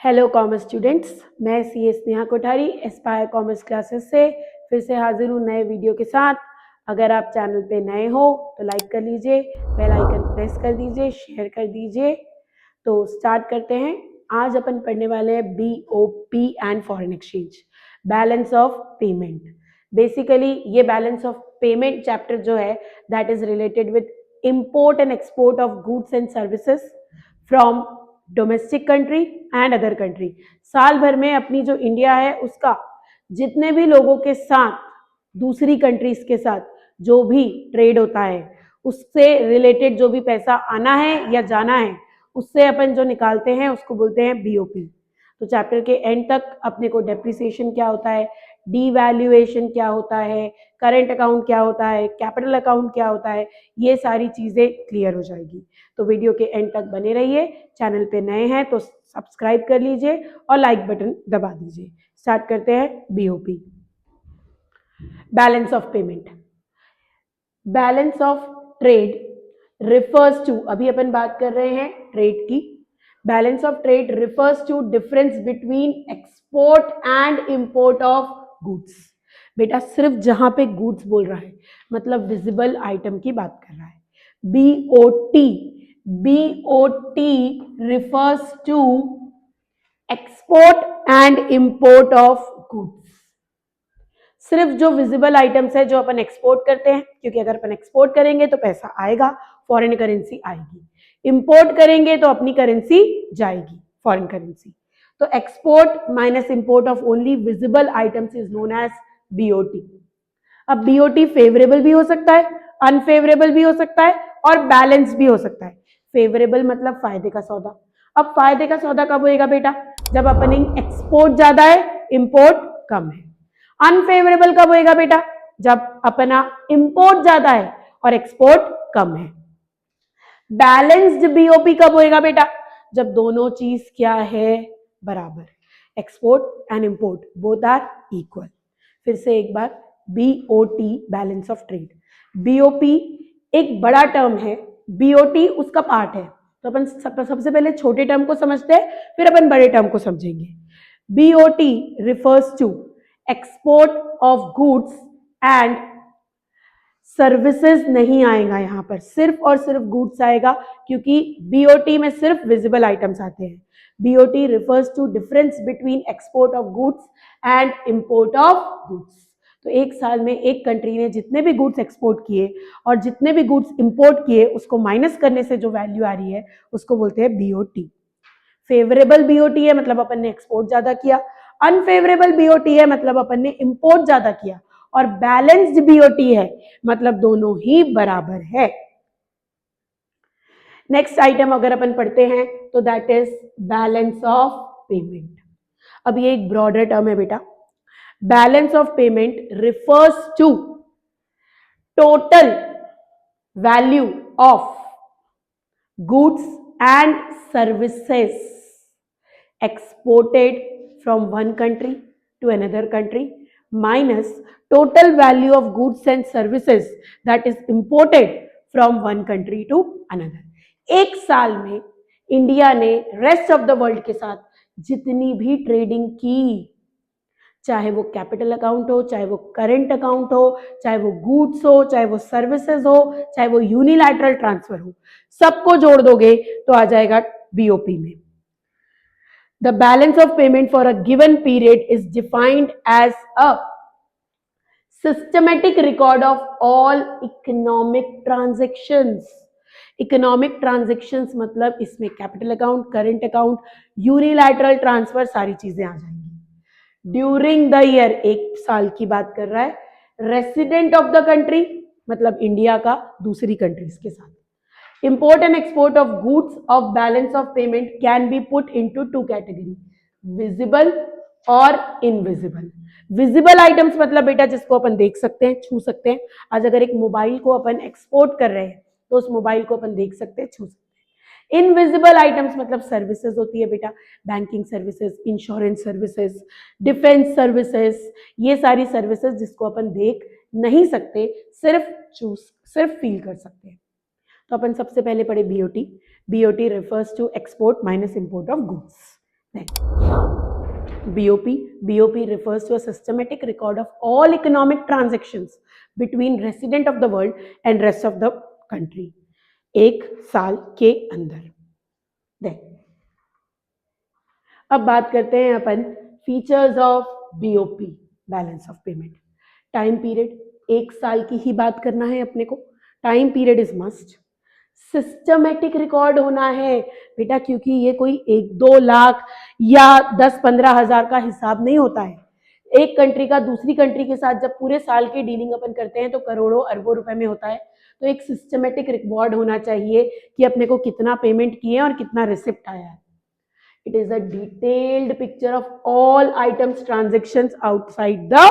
Hello commerce students, मैं C Sneha Kothari Aspire commerce classes से फिर से हाजिर हूँ नए वीडियो के साथ। अगर आप चैनल पे नए हो तो लाइक कर लीजिए, बेल आइकन प्रेस कर दीजिए, शेयर कर दीजिए। तो स्टार्ट करते हैं। आज अपन पढ़ने वाले हैं BOP and foreign exchange, balance of payment. Basically ये बैलेंस ऑफ पेमेंट चैप्टर जो है that is related with import and export of goods and services from domestic country and other country. साल भर में अपनी जो इंडिया है उसका जितने भी लोगों के साथ, दूसरी कंट्रीज के साथ जो भी ट्रेड होता है उससे रिलेटेड जो भी पैसा आना है या जाना है उससे अपन जो निकालते हैं उसको बोलते हैं BOP। तो चैप्टर के एंड तक अपने को डेप्रिसिएशन क्या होता है, डीवैल्यूएशन क्या होता है, करंट अकाउंट क्या होता है, कैपिटल अकाउंट क्या होता है, ये सारी चीजें क्लियर हो जाएगी। तो वीडियो के एंड तक बने रहिए। चैनल पे नए हैं तो सब्सक्राइब कर लीजिए और लाइक बटन दबा दीजिए। स्टार्ट करते हैं BOP, balance of payment. Balance of trade refers to, अभी अपन बात कर रहे हैं ट्रेड की। Balance of trade refers to difference between export and import of goods. बेटा सिर्फ जहां पे गुड्स बोल रहा है मतलब विजिबल आइटम की बात कर रहा है। BOT refers to export and import of goods। सिर्फ जो विजिबल आइटम्स है जो अपन एक्सपोर्ट करते हैं, क्योंकि अगर अपन एक्सपोर्ट करेंगे तो पैसा आएगा, फॉरेन करेंसी आएगी। इंपोर्ट करेंगे तो अपनी करेंसी जाएगी, फॉरेन करेंसी। तो export minus import of only visible items is known as BOT। अब BOT फेवरेबल भी हो सकता है, अनफेवरेबल भी हो सकता है और बैलेंस भी हो सकता है। फेवरेबल मतलब फायदे का सौदा। अब फायदे का सौदा कब होएगा बेटा? जब अपनी एक्सपोर्ट ज्यादा है, इंपोर्ट कम है। अनफेवरेबल कब होएगा बेटा? जब अपना इंपोर्ट ज्यादा है और एक्सपोर्ट कम है। बैलेंस्ड BOP कब होएगा बेटा? जब दोनों चीज क्या है? बराबर। Export and import both are equal. फिर से एक बार, BOT balance of trade. BOP एक बड़ा टर्म है, BOT उसका पार्ट है। तो अपन सबसे पहले छोटे टर्म को समझते हैं, फिर अपन बड़े टर्म को समझेंगे। BOT refers to export of goods and services नहीं आएगा यहां पर, सिर्फ और सिर्फ गुड्स आएगा, क्योंकि BOT में सिर्फ विजिबल आइटम्स आते हैं। BOT refers to difference between export of goods and import of goods। तो एक साल में एक कंट्री ने जितने भी गुड्स एक्सपोर्ट किए और जितने भी गुड्स इंपोर्ट किए उसको माइनस करने से जो वैल्यू आ रही है उसको बोलते हैं BOT। फेवरेबल BOT है मतलब अपन ने एक्सपोर्ट ज्यादा किया, अनफेवरेबल BOT है मतलब अपन ने इंपोर्ट ज्यादा किया, और बैलेंस्ड BOT है मतलब दोनों ही बराबर है। नेक्स्ट आइटम अगर अपन पढ़ते हैं तो that is balance of payment. अब ये एक ब्रॉडर टर्म है बेटा। Balance of payment refers to total value of goods and services exported from one country to another country minus total value of goods and services that is imported from one country to another। एक साल में India ने rest of the world के साथ जितनी भी trading की, चाहे वो कैपिटल अकाउंट हो, चाहे वो करंट अकाउंट हो, चाहे वो गुड्स हो, चाहे वो सर्विसेज हो, चाहे वो यूनिलैटरल ट्रांसफर हो, सबको जोड़ दोगे तो आ जाएगा BOP में। The balance of payment for a given period is defined as a systematic record of all economic transactions। Economic transactions मतलब इसमें capital account, current account, unilateral transfer सारी चीजें आ जाएंगी। ड्यूरिंग द ईयर, एक साल की बात कर रहा है। रेसिडेंट ऑफ द कंट्री मतलब इंडिया का दूसरी कंट्रीज के साथ। Import and export of goods of balance of payment can be put into two category, visible और invisible। विजिबल आइटम्स मतलब बेटा जिसको अपन देख सकते हैं, छू सकते हैं। आज अगर एक मोबाइल को अपन एक्सपोर्ट कर रहे हैं तो उस मोबाइल को अपन देख सकते हैं, छू सकते हैं। इनविजिबल आइटम्स मतलब सर्विसेज होती है बेटा, banking services, insurance services, defence services, ये सारी सर्विसेज जिसको अपन देख नहीं सकते, सिर्फ फील कर सकते हैं। तो अपन सबसे पहले पढ़े BOT। BOT refers to export minus import of goods। BOP refers to a systematic record of all economic transactions between resident of the world and rest of the country एक साल के अंदर. Then अब बात करते हैं अपन features of BOP, balance of payment. Time period एक साल की ही बात करना है अपने को. Time period is must. Systematic record होना है बेटा, क्योंकि ये कोई 1-2 लाख या 10-15 हजार का हिसाब नहीं होता है. एक कंट्री का दूसरी कंट्री के साथ जब पूरे साल की डीलिंग अपन करते हैं तो करोड़ों अरबों रुपए में होता है. तो एक सिस्टमेटिक रिकॉर्ड होना चाहिए कि अपने को कितना पेमेंट किए और कितना रिसिप्ट आया है. It is a detailed picture of all items transactions outside the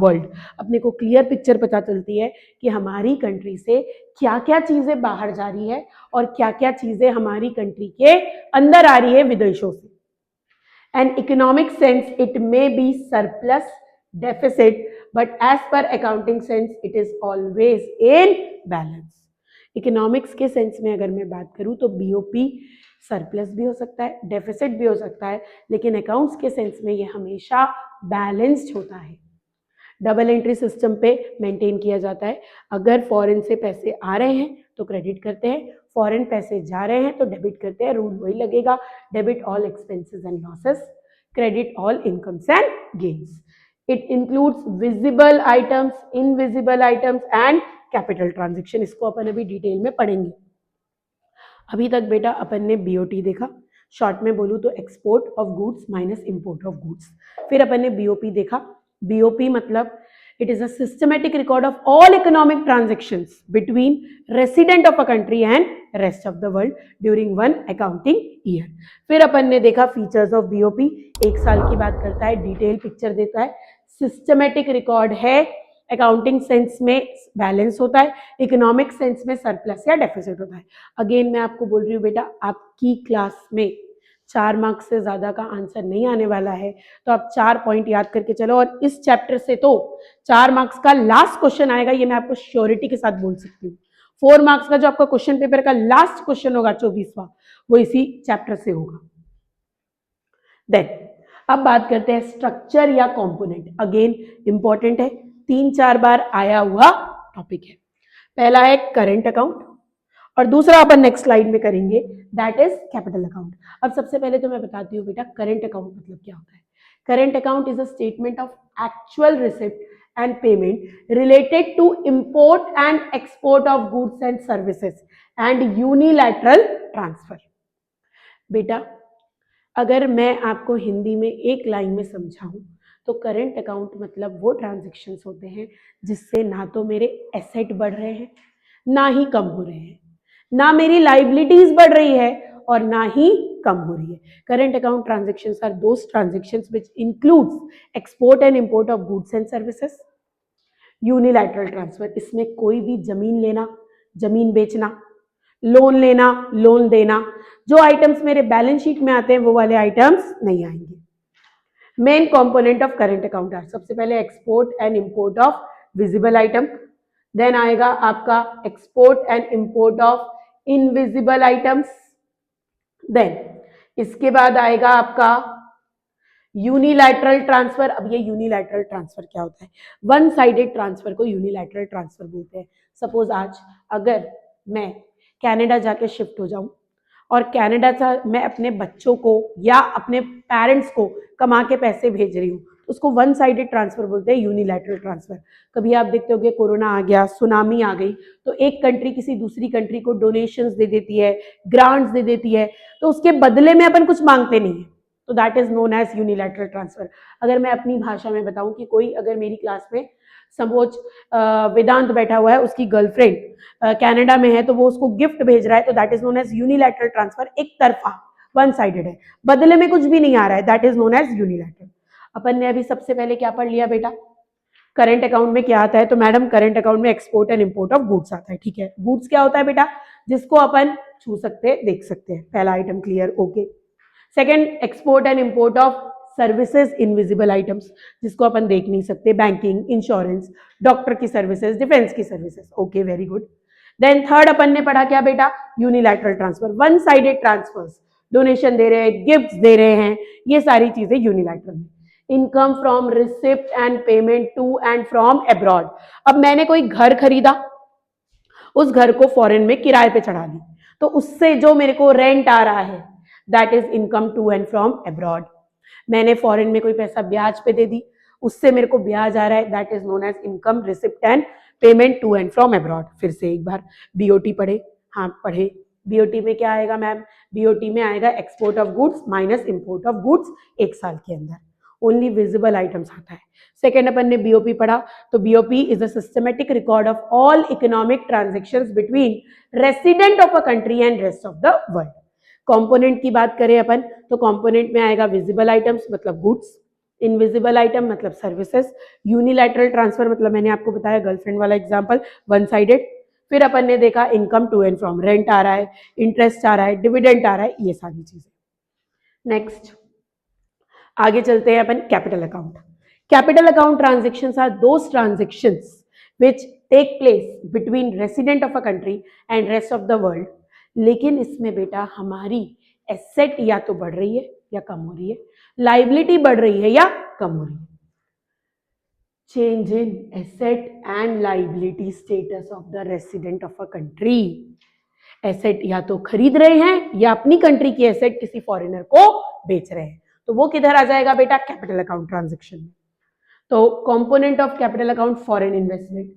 world. अपने को क्लियर पिक्चर पता चलती है कि हमारी कंट्री से क्या क्या चीजें बाहर जा रही है और क्या क्या चीजें हमारी कंट्री के अंदर आ रही है विदेशों से. An economic sense it may be surplus, deficit, but as per accounting sense it is always in balance. Economics के सेंस में अगर मैं बात करूं तो BOP सरप्लस भी हो सकता है, डेफिसिट भी हो सकता है, लेकिन अकाउंट्स के सेंस में ये हमेशा बैलेंस्ड होता है. डबल एंट्री सिस्टम पे मेंटेन किया जाता है. अगर फॉरेन से पैसे आ रहे हैं तो क्रेडिट करते हैं, फॉरेन पैसे जा रहे हैं तो डेबिट करते हैं. रूल वही लगेगा, debit all expenses and losses, credit all incomes and gains. It includes visible items, invisible items and capital transaction. इसको अपन अभी डिटेल में पढ़ेंगे. अभी तक बेटा अपन ने BOT देखा, शॉर्ट में बोलूँ तो export of goods minus import of goods. फिर अपन ने BOP देखा. BOP मतलब it is a systematic record of all economic transactions between resident of a country and rest of the world during one accounting year. फिर अपन ने देखा features of BOP, एक साल की बात करता है, डिटेल पिक्चर देता है, सिस्टमेटिक रिकॉर्ड है, अकाउंटिंग सेंस में बैलेंस होता है, इकोनॉमिक सेंस में सरप्लस या डेफिसिट होता है. अगेन मैं आपको बोल रही हूँ बेटा, आपकी क्लास में 4 मार्क्स से ज्यादा का आंसर नहीं आने वाला है, तो आप 4 पॉइंट याद करके चलो. और इस चैप्टर से तो 4 मार्क्स का लास्ट क्वेश्चन आएगा, ये मैं आपको श्योरिटी के साथ बोल सकती हूँ. 4 मार्क्स का जो आपका क्वेश्चन पेपर का लास्ट क्वेश्चन होगा 24वां, वो इसी चैप्टर से होगा. देन अब बात करते हैं स्ट्रक्चर या कंपोनेंट. अगेन इंपॉर्टेंट है, 3-4 बार आया हुआ टॉपिक है. पहला है करंट अकाउंट और दूसरा अपन नेक्स्ट स्लाइड में करेंगे, दैट इज कैपिटल अकाउंट. अब सबसे पहले तो मैं बताती हूँ बेटा करंट अकाउंट मतलब क्या होता है. Current account is a statement of actual receipt and payment related to import and export of goods and services and unilateral transfer. बेटा अगर मैं आपको हिंदी में एक लाइन में समझाऊं तो करंट अकाउंट मतलब वो ट्रांजैक्शंस होते हैं जिससे ना तो मेरे एसेट बढ़ रहे हैं ना ही कम हो रहे हैं, ना मेरी लाइबिलिटीज बढ़ रही है और ना ही कम हो रही है. Current account transactions are those transactions which includes export and import of goods and services, unilateral transfer. इसमें कोई भी जमीन लेना, जमीन बेचना, लोन लेना, लोन देना, जो आइटम्स मेरे बैलेंस शीट में आते हैं वो वाले आइटम्स नहीं आएंगे. Main component of current account are, सबसे पहले export and import of visible item, then आएगा आपका export and import of invisible items, then इसके बाद आएगा आपका यूनिलैटरल ट्रांसफर. अब ये यूनिलैटरल ट्रांसफर क्या होता है? वन साइडेड ट्रांसफर को यूनिलैटरल ट्रांसफर बोलते हैं. सपोज आज अगर मैं कनाडा जाके शिफ्ट हो जाऊं और कनाडा से मैं अपने बच्चों को या अपने पेरेंट्स को कमा के पैसे भेज रही हूँ, उसको वन साइडेड ट्रांसफर बोलते हैं, यूनिलैटरल ट्रांसफर. कभी आप देखते होंगे कोरोना आ गया, सुनामी आ गई, तो एक कंट्री किसी दूसरी कंट्री को डोनेशंस दे देती है, ग्रांट्स दे देती है, तो उसके बदले में अपन कुछ मांगते नहीं है, तो that is known as unilateral transfer. अगर मैं अपनी भाषा में बताऊं कि कोई अगर मेरी क्लास में सपोज वेदांत बैठा हुआ है, उसकी गर्लफ्रेंड कनाडा में है, तो वो उसको गिफ्ट भेज रहा है, तो that is known as unilateral transfer. एक तरफा, वन साइडेड है, बदले में कुछ भी नहीं आ रहा है, that is known as unilateral. अपन ने अभी सबसे पहले क्या पढ़ लिया बेटा? करंट अकाउंट में क्या आता है? तो मैडम करंट अकाउंट में export and import of goods आता है. ठीक है, गुड्स क्या होता है बेटा? जिसको अपन छू सकते हैं, देख सकते हैं. पहला item clear, okay. Second, export and import of services, invisible items, जिसको अपन देख नहीं सकते, बैंकिंग, इंश्योरेंस, डॉक्टर की सर्विसेज, डिफेंस की services. Okay, very good. Then third अपन ने पढ़ा क्या बेटा? Unilateral transfer, one sided transfers donation दे रहे हैं, गिफ्ट्स दे रहे हैं, ये सारी चीजें यूनिलैटरल में। Income from receipt and payment to and from abroad. अब मैंने कोई घर खरीदा, उस घर को फॉरेन में किराए पे चढ़ा दी, तो उससे जो मेरे को रेंट आ रहा है that is income to and from abroad. मैंने फॉरेन में कोई पैसा ब्याज पे दे दी, उससे मेरे को ब्याज आ रहा है, that is known as income receipt and payment to and from abroad. फिर से एक बार बीओटी पढ़े, हाँ पढ़े। बीओटी में क्या आएगा मैम? बीओटी में आएगा export of goods minus import of goods एक साल के अंदर, ओनली विजिबल आइटम्स आता है। सेकेंड अपन ने बीओपी पढ़ा, तो BOP is a systematic record of all economic transactions between resident of a country and rest of the world. Component की बात करें अपन, तो कंपोनेंट में आएगा विजिबल आइटम्स मतलब गुड्स, इनविजिबल आइटम मतलब सर्विसेज, यूनिलैटरल ट्रांसफर मतलब मैंने आपको बताया गर्लफ्रेंड वाला एग्जांपल, वन साइडेड। फिर अपन ने देखा income to and from, rent आ रहा है, इंटरेस्ट आ रहा है, डिविडेंड आ रहा है, ये सारी चीजें। नेक्स्ट आगे चलते हैं अपन capital account. Capital account transactions are those transactions which take place between resident of a country and rest of the world. लेकिन इसमें बेटा हमारी एसेट या तो बढ़ रही है या कम हो रही है, लाइबिलिटी बढ़ रही है या कम हो रही है। Change in asset and liability status of the resident of a country. Asset या तो खरीद रहे हैं या अपनी कंट्री की एसेट किसी फॉरेनर को बेच रहे हैं, तो वो किधर आ जाएगा बेटा? कैपिटल अकाउंट ट्रांजेक्शन में। तो component of capital account foreign investment,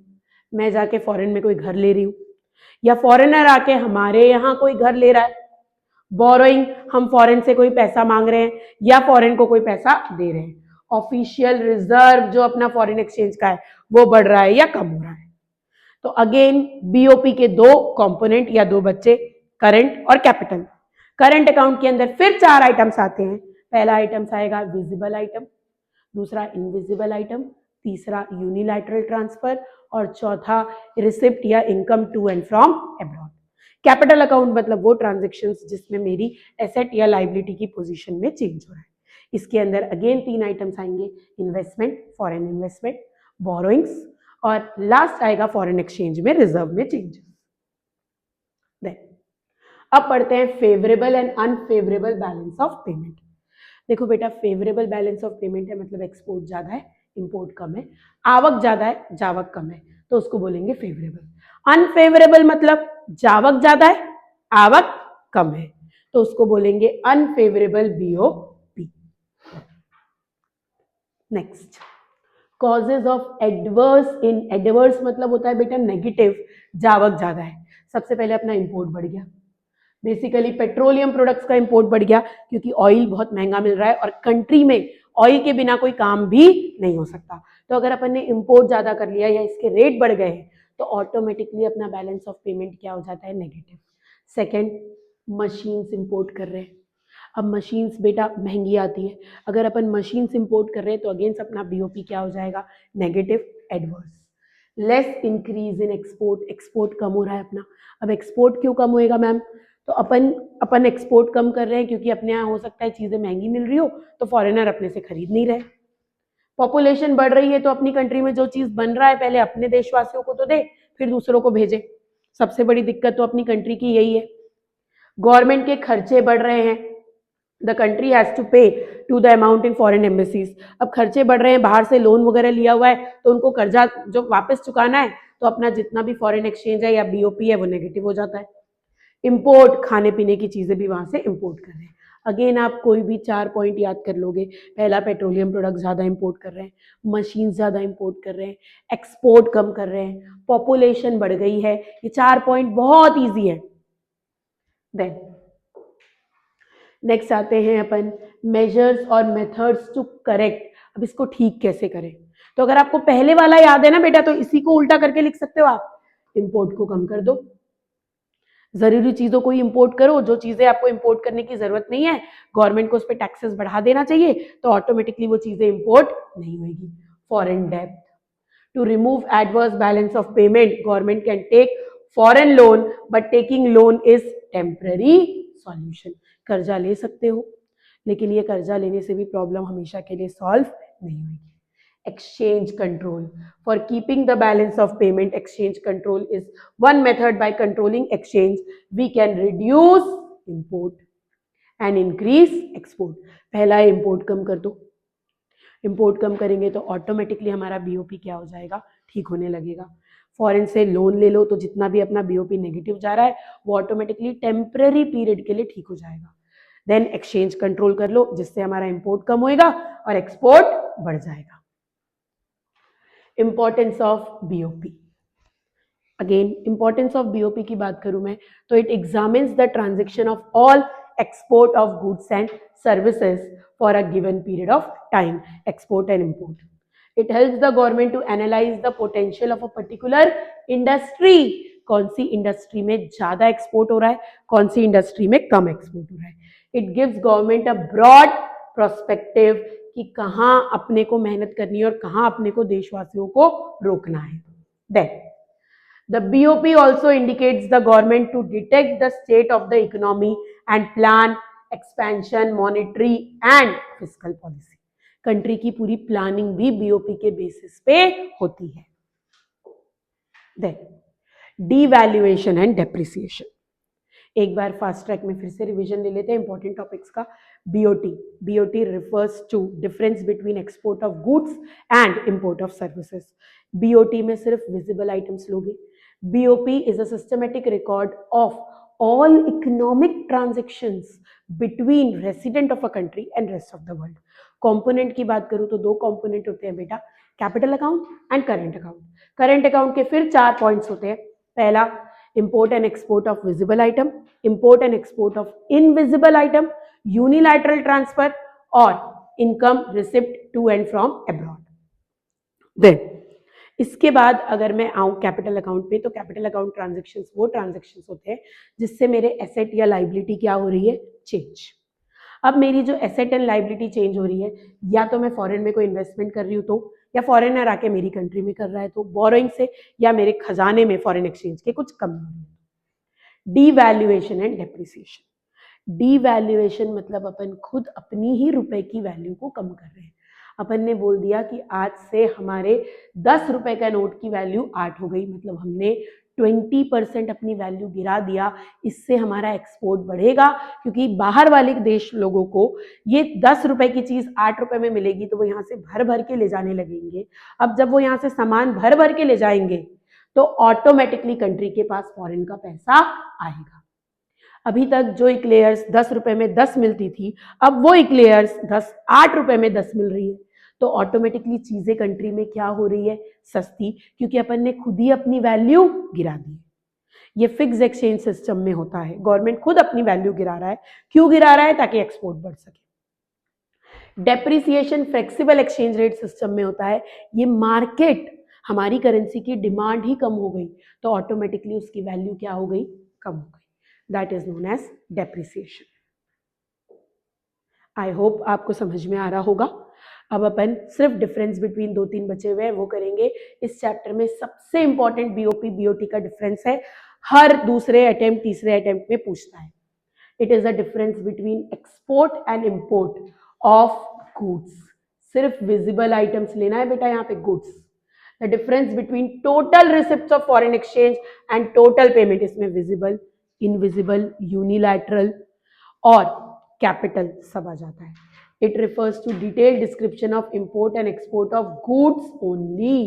मैं जाके फॉरेन में कोई घर ले रही हूँ या फॉरेनर आके हमारे यहाँ कोई घर ले रहा है। बोरोइंग, हम फॉरेन से कोई पैसा मांग रहे हैं या फॉरेन को कोई पैसा दे रहे हैं। ऑफिशियल रिजर्व जो अपना फॉरेन एक्सचेंज का है वो बढ़ रहा है या कम हो रहा है। तो अगेन बीओपी के दो कंपोनेंट या दो बच्चे, करंट और कैपिटल। करंट अकाउंट के अंदर फिर चार आइटम्स आते हैं। पहला आइटम्स आएगा विजिबल आइटम, दूसरा इनविजिबल आइटम, तीसरा यूनिलैटरल ट्रांसफर और चौथा रिसिप्ट या income to and from abroad. Capital account मतलब वो ट्रांजेक्शंस जिसमें मेरी एसेट या लाइबिलिटी की पोजीशन में चेंज हो रहा है। इसके अंदर अगेन तीन आइटम्स आएंगे, इन्वेस्टमेंट, फॉरेन इन्वेस्टमेंट, बोरोइंग्स और लास्ट आएगा फॉरेन एक्सचेंज में रिजर्व में चेंजेस। अब पढ़ते हैं favourable and unfavourable balance of payment. देखो बेटा फेवरेबल बैलेंस ऑफ पेमेंट है मतलब एक्सपोर्ट ज्यादा है इंपोर्ट कम है, आवक ज्यादा है जावक कम है, तो उसको बोलेंगे फेवरेबल। अनफेवरेबल मतलब जावक ज्यादा है आवक कम है, तो उसको बोलेंगे unfavourable BOP. Next causes of adverse in, adverse मतलब होता है बेटा नेगेटिव, जावक ज्यादा है। सबसे पहले अपना इंपोर्ट बढ़ गया, बेसिकली पेट्रोलियम प्रोडक्ट्स का इंपोर्ट बढ़ गया क्योंकि ऑयल बहुत महंगा मिल रहा है और कंट्री में ऑयल के बिना कोई काम भी नहीं हो सकता। तो अगर अपन ने इंपोर्ट ज्यादा कर लिया या इसके रेट बढ़ गए हैं तो ऑटोमेटिकली अपना बैलेंस ऑफ पेमेंट क्या हो जाता है? नेगेटिव। सेकेंड, मशीन्स इंपोर्ट कर रहे हैं, अब मशीन्स बेटा महंगी आती है, अगर अपन मशीन्स इंपोर्ट कर रहे हैं तो अगेंस्ट अपना बीओपी क्या हो जाएगा? Negative, adverse. Less increase in export, export कम हो रहा है अपना। अब एक्सपोर्ट क्यों कम होएगा मैम? तो अपन एक्सपोर्ट कम कर रहे हैं क्योंकि अपने यहाँ हो सकता है चीजें महंगी मिल रही हो तो फॉरेनर अपने से खरीद नहीं रहे। पॉपुलेशन बढ़ रही है तो अपनी कंट्री में जो चीज बन रहा है पहले अपने देशवासियों को तो दे फिर दूसरों को भेजे। सबसे बड़ी दिक्कत तो अपनी कंट्री की यही है। गवर्नमेंट के खर्चे बढ़ रहे हैं, the country has to pay to the amount in foreign embassies. अब खर्चे बढ़ रहे हैं, बाहर से लोन वगैरह लिया हुआ है तो उनको कर्जा जो वापस चुकाना है तो अपना जितना भी फॉरेन एक्सचेंज है या बीओपी है वो नेगेटिव हो जाता है। इंपोर्ट, खाने पीने की चीजें भी वहां से इंपोर्ट कर रहे हैं। अगेन आप कोई भी चार पॉइंट याद कर लोगे, पहला पेट्रोलियम प्रोडक्ट ज्यादा इंपोर्ट कर रहे हैं, मशीन ज्यादा इंपोर्ट कर रहे हैं, एक्सपोर्ट कम कर रहे हैं, पॉपुलेशन बढ़ गई है, ये चार पॉइंट बहुत ईजी है। देन नेक्स्ट आते हैं अपन मेजर्स और मेथड्स टू करेक्ट। अब इसको ठीक कैसे करें? तो अगर आपको पहले वाला याद है ना बेटा तो इसी को उल्टा करके लिख सकते हो आप, इंपोर्ट को कम कर दो, जरूरी चीजों को ही इंपोर्ट करो, जो चीजें आपको इंपोर्ट करने की जरूरत नहीं है गवर्नमेंट को उस पर टैक्सेस बढ़ा देना चाहिए तो ऑटोमेटिकली वो चीजें इंपोर्ट नहीं होगी। फॉरेन डेब्ट, to remove adverse balance of payment government can take foreign loan but taking loan is temporary solution. कर्जा ले सकते हो लेकिन ये कर्जा लेने से भी प्रॉब्लम हमेशा के लिए सॉल्व नहीं होगी। Exchange control, for keeping the balance of payment, exchange control is one method. By controlling exchange we can reduce import and increase export. पहला है इम्पोर्ट कम कर दो, इम्पोर्ट कम करेंगे तो ऑटोमेटिकली हमारा बीओपी क्या हो जाएगा, ठीक होने लगेगा। फॉरेन से लोन ले लो तो जितना भी अपना बीओपी नेगेटिव जा रहा है वो ऑटोमेटिकली टेम्पररी पीरियड के लिए ठीक हो जाएगा। देन एक्सचेंज कंट्रोल कर लो जिससे हमारा इंपोर्ट कम होएगा और एक्सपोर्ट बढ़ जाएगा। Importance of BOP, again importance of BOP की बात करूं मैं तो it examines the transaction of all export of goods and services for a given period of time, export and import. It helps the government to analyze the potential of a particular industry, कौन सी industry में ज्यादा export हो रहा है, कौन सी industry में कम export हो रहा है। It gives government a broad prospective कि कहाँ अपने को मेहनत करनी है और कहाँ अपने को देशवासियों को रोकना है। Then the BOP also indicates the government to detect the state of the economy and plan expansion, monetary and fiscal policy. Country की पूरी प्लानिंग भी बीओपी के बेसिस पे होती है। देन डीवैल्यूएशन एंड डेप्रिसिएशन, एक बार फास्ट ट्रैक में फिर से रिवीजन ले लेते हैं इंपॉर्टेंट टॉपिक्स का। BOT, BOT refers to difference between export of goods and import of services. BOT में सिर्फ विजिबल आइटम्स लोगे। BOP is a systematic record of all economic transactions between resident of a country and rest of the world. Component की बात करूं तो दो component होते हैं बेटा, capital account and current account. Current account के फिर 4 पॉइंट्स होते हैं। पहला import and export of visible item, import and export of invisible item, unilateral transfer और income receipt to and from abroad. Then इसके बाद अगर मैं आऊं कैपिटल अकाउंट पे तो कैपिटल अकाउंट ट्रांजैक्शंस वो ट्रांजैक्शंस होते हैं जिससे मेरे एसेट या लाइबिलिटी क्या हो रही है, चेंज। अब मेरी जो एसेट एंड लाइबिलिटी चेंज हो रही है, या तो मैं फॉरेन में कोई इन्वेस्टमेंट कर रही हूँ तो, या फॉरेनर आके मेरी कंट्री में कर रहा है तो बोरोइंग से, या मेरे खजाने में फॉरेन एक्सचेंज के कुछ कमी हो रही है। डीवैल्यूएशन एंड डेप्रिसिएशन, डीवैल्यूएशन मतलब अपन खुद अपनी ही रुपए की वैल्यू को कम कर रहे हैं। अपन ने बोल दिया कि आज से हमारे 10 रुपए का नोट की वैल्यू 8 हो गई, मतलब हमने 20% अपनी वैल्यू गिरा दिया। इससे हमारा एक्सपोर्ट बढ़ेगा क्योंकि बाहर वाले देश लोगों को ये 10 रुपए की चीज 8 रुपए में मिलेगी तो वो यहाँ से भर भर के ले जाने लगेंगे। अब जब वो यहाँ से सामान भर भर के ले जाएंगे तो ऑटोमेटिकली कंट्री के पास फॉरेन का पैसा आएगा। अभी तक जो इक्लेयर्स 10 रुपए में 10 मिलती थी, अब वो इक्लेयर्स 8 रुपए में 10 मिल रही है, तो ऑटोमेटिकली चीजें कंट्री में क्या हो रही है, सस्ती, क्योंकि अपन ने खुद ही अपनी वैल्यू गिरा दी। ये फिक्स एक्सचेंज सिस्टम में होता है, गवर्नमेंट खुद अपनी वैल्यू गिरा रहा है। क्यों गिरा रहा है? ताकि एक्सपोर्ट बढ़ सके। Depreciation flexible exchange rate system में होता है। ये मार्केट, हमारी करेंसी की डिमांड ही कम हो गई तो ऑटोमेटिकली उसकी वैल्यू क्या हो गई, कम हो गई। That is known as depreciation. I hope आपको समझ में आ रहा होगा। अब अपन सिर्फ डिफरेंस बिटवीन 2-3 बचे हुए हैं वो करेंगे इस चैप्टर में। सबसे इंपॉर्टेंट बीओपी बीओटी का डिफरेंस है, हर दूसरे अटेम्प्ट तीसरे अटेम्प्ट में पूछता है। It is the difference between export and import of goods. सिर्फ विजिबल आइटम्स लेना है बेटा यहाँ पे, goods. The difference between total receipts of foreign exchange and total payment, इसमें विजिबल, इनविजिबल, यूनिलैटरल और कैपिटल सब आ जाता है। It refers to detailed description of import and export of goods only.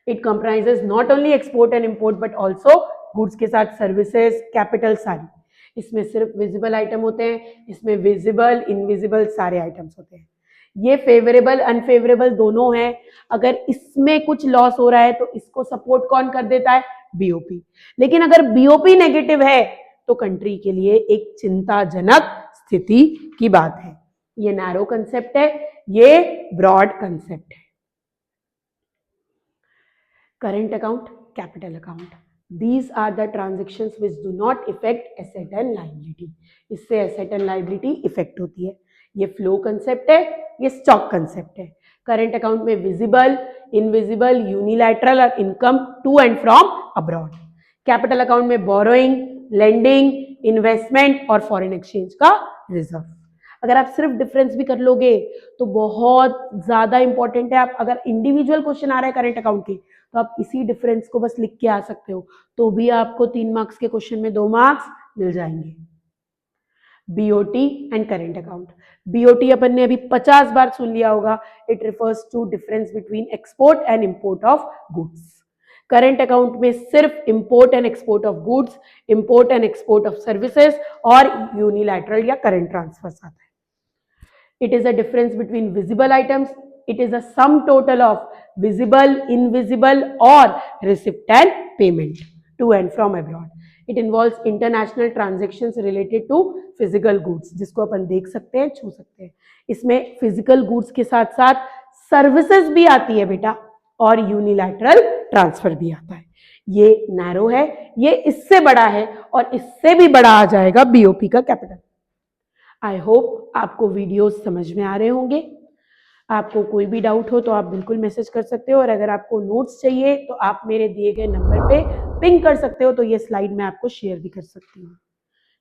It comprises not only export and import but also goods के साथ services, capital सारी। इसमें सिर्फ विजिबल आइटम होते हैं, इसमें विजिबल इनविजिबल सारे आइटम्स होते हैं। ये फेवरेबल अनफेवरेबल दोनों हैं। अगर इसमें कुछ लॉस हो रहा है तो इसको सपोर्ट कौन कर देता है, बीओपी। लेकिन अगर बीओपी नेगेटिव है तो कंट्री के लिए एक चिंताजनक स्थिति की बात है। ये नैरो कंसेप्ट है, ये ब्रॉड कंसेप्ट है। Current account, capital account, these are the transactions which do not affect asset and liability। इससे एसेट एंड लाइबिलिटी इफेक्ट होती है। ये फ्लो कंसेप्ट है, ये स्टॉक कंसेप्ट है। करंट अकाउंट में विजिबल, इनविजिबल, यूनिलैटरल और income to and from abroad. Capital account में बोरोइंग, लेंडिंग, इन्वेस्टमेंट और फॉरेन एक्सचेंज का रिजर्व। अगर आप सिर्फ डिफरेंस भी कर लोगे तो बहुत ज्यादा इंपॉर्टेंट है। आप अगर इंडिविजुअल क्वेश्चन आ रहा है करंट अकाउंट के तो आप इसी डिफरेंस को बस लिख के आ सकते हो, तो भी आपको 3 मार्क्स के क्वेश्चन में 2 मार्क्स मिल जाएंगे। BOT and current account. BOT अपन ने अभी 50 बार सुन लिया होगा, it refers to difference between export and import of goods. Current account में सिर्फ import and export of goods, import and export of services और यूनिलैटरल या करंट ट्रांसफर्स आता है। It is a difference between visible items. It is a sum total of visible, invisible or receipt and payment to and from abroad. It involves international transactions related to physical goods, जिसको अपन देख सकते हैं, छू सकते हैं। इसमें physical goods के साथ साथ सर्विसेज भी आती है बेटा, और यूनिलैटरल ट्रांसफर भी आता है। ये नैरो है, ये इससे बड़ा है, और इससे भी बड़ा आ जाएगा बीओपी का कैपिटल। आई होप आपको वीडियोस समझ में आ रहे होंगे। आपको कोई भी डाउट हो तो आप बिल्कुल मैसेज कर सकते हो, और अगर आपको नोट्स चाहिए तो आप मेरे दिए गए नंबर पे पिंग कर सकते हो, तो ये स्लाइड मैं आपको शेयर भी कर सकती हूँ।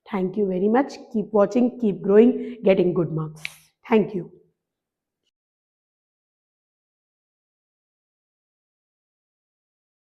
Thank you very much, keep watching, keep growing, getting good marks. Thank you.